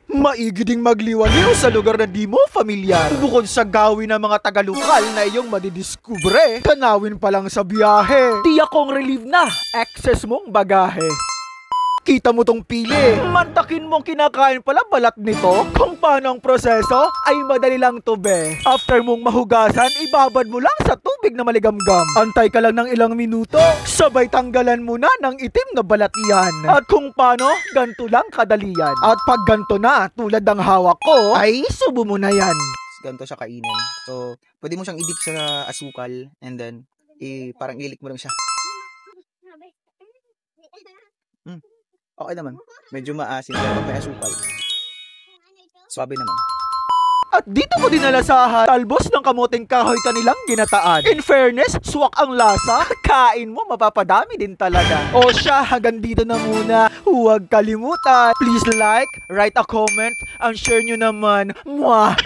Maigi ding magliwaliw sa lugar na di mo familiar. Bukod sa gawin ng mga taga-lokal na iyong madidiskubre, tanawin pa lang sa biyahe. Tiyak kong relieve na, excess mong bagahe. Kita mo tong pili. Mantakin mong kinakain pala balat nito. Kung paano ang proseso, ay madali lang to be. After mong mahugasan, ibabad mo lang sa tubig na maligamgam. Antay ka lang ng ilang minuto, sabay tanggalan mo na ng itim na balat yan. At kung paano, ganito lang kadali yan. At pag ganito na, tulad ng hawak ko, ay subo mo na yan. Ganito siya kainin. So, pwede mo siyang i-dip sa asukal and then, parang ilik mo lang siya. Okay naman. Medyo maasin pero may asukal. Swabe naman. At dito ko dinalasahan, talbos ng kamuting kahoy kanilang ginataan. In fairness, swak ang lasa. Kain mo, mapapadami din talaga. O siya, hanggang dito na muna. Huwag kalimutan. Please like, write a comment, and share nyo naman. Mwah!